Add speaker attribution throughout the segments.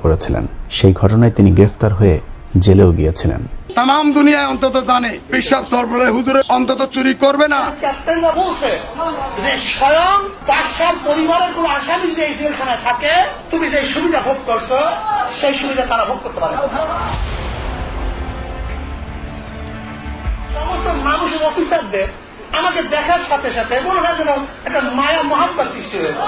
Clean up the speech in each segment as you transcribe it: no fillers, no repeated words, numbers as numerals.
Speaker 1: করেছিলেন। সেই ঘটনায় তিনি গ্রেফতার হয়ে জেলেও গিয়েছিলেন।
Speaker 2: তাম দুনিয়ায় অন্তত জানে পেশাব সরবরে হুজুরে অন্তত চুরি করবে না।
Speaker 3: ক্যাপ্টেনরা বলছে যে স্বয়ং বাদশার পরিবারের কোন আসামি যদি এই জেলখানায় থাকে, তুমি যে সুবিধা ভোগ করছো সেই সুবিধা তারা ভোগ করতে পারে। সমস্ত মানুষের অফিসারদের আমাকে দেখার সাথে সাথে মনে হয় যেন একটা মায়া মহাব্বত সৃষ্টি হয়েছে।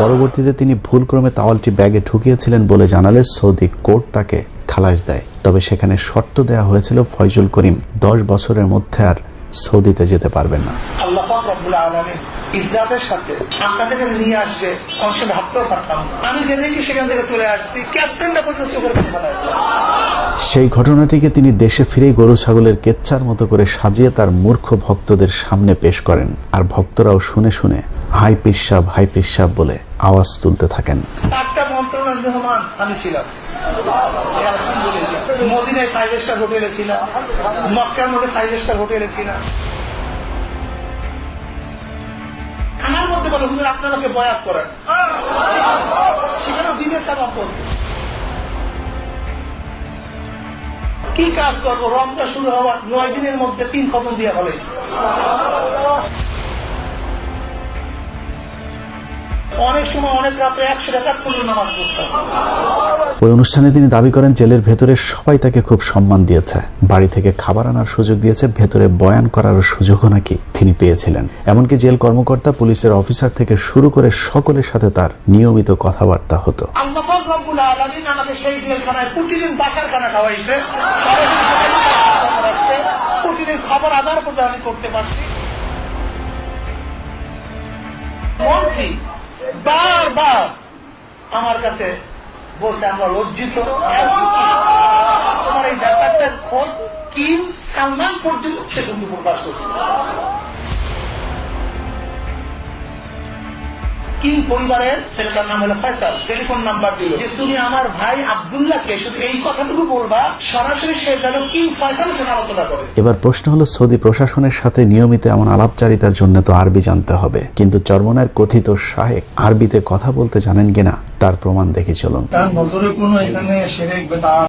Speaker 1: পরবর্তীতে তিনি ভুলক্রমে তাওয়ালটি ব্যাগে ঢুকিয়েছিলেন বলে জানালে সৌদি কোর্ট তাকে খালাস দেয়। তবে সেখানে শর্ত দেওয়া হয়েছিল ফয়জুল করিম 10 বছরের মধ্যে আর সৌদিতে যেতে পারবেন না।
Speaker 3: আল্লাহ পাক রব্বুল আলামিন ইজ্জতের সাথে আপনাদের কাছে নিয়ে আসবে, অংশ ভাবতেও পারতাম। আমি জেনে কি সেখান থেকে চলে আসছি, ক্যাপ্টেনটা পর্যন্ত চোখের পানি ফেলায়।
Speaker 1: সেই ঘটনাটিকে তিনি দেশে ফিরেই গরু ছাগলের কেচ্ছার মতো করে সাজিয়ে তার মূর্খ ভক্তদের সামনে পেশ করেন। আর ভক্তরাও শুনে শুনে হাই পিসাব বলে আওয়াজ তুলতে থাকেন।
Speaker 3: একটা মন্ত্রণালয় মেহমান আমি ছিলাম, মদিনায় 5 স্টার হোটেলে ছিলাম, মক্কার মধ্যে 5 স্টার হোটেলে ছিলাম। আমার মধ্যে বলে হুজুর আপনাকে বয়াত করেন, সেখানে দিনের কাজ করবে। কি কাজ করবো? রমজান শুরু হওয়ার 9 দিনের মধ্যে 3 খতম দিয়া ফেলেছে। অনেক সময় অনেক রাতে 100 রাকাত পর্যন্ত নামাজ পড়তাম।
Speaker 1: ওই অনুষ্ঠানে তিনি দাবি করেন জেলের ভেতরে সবাই তাকে খুব সম্মান দিয়েছে, বাড়ি থেকে খাবার আনার সুযোগ দিয়েছে, ভেতরে বয়ান করার সুযোগও নাকি তিনি পেয়েছিলেন। এমনকি জেল কর্মকর্তা, পুলিশের অফিসার থেকে শুরু করে সকলের সাথে তার নিয়মিত কথাবার্তা হতো।
Speaker 3: আল্লাহ পাক রব্বুল আলামিন আমাকে সেই জেলখানায় প্রতিদিন বাসার খানা খাওয়াইছে, প্রতিদিন খবর আদান প্রদান আমি করতে পারছি। মন্ত্রী বারবার আমার কাছে বলছে আমরা লজ্জিত, তোমার এই ব্যাপারটার খোঁজ কিং সালমান পর্যন্ত সে কিন্তু প্রকাশ করছে। কিং পরিবারের ছেলেটার নাম হলো ফয়সাল, টেলিফোন নাম্বার দিল যে তুমি আমার ভাই আব্দুল্লাহকে শুধু এই কথাটুকু বলবা, সরাসরি সে যেন কিং ফয়সালের সাথে আলোচনা করে।
Speaker 1: এবার প্রশ্ন হলো, সৌদি প্রশাসনের সাথে নিয়মিত এমন আলাপচারিতার জন্য তো আরবি জানতে হবে, কিন্তু চরমনার কথিত শায়েখ আরবিতে কথা বলতে জানেন কিনা তার প্রমাণ দেখি চলুন।
Speaker 3: তার নজরে কোনো এখানে শিরক বিদআত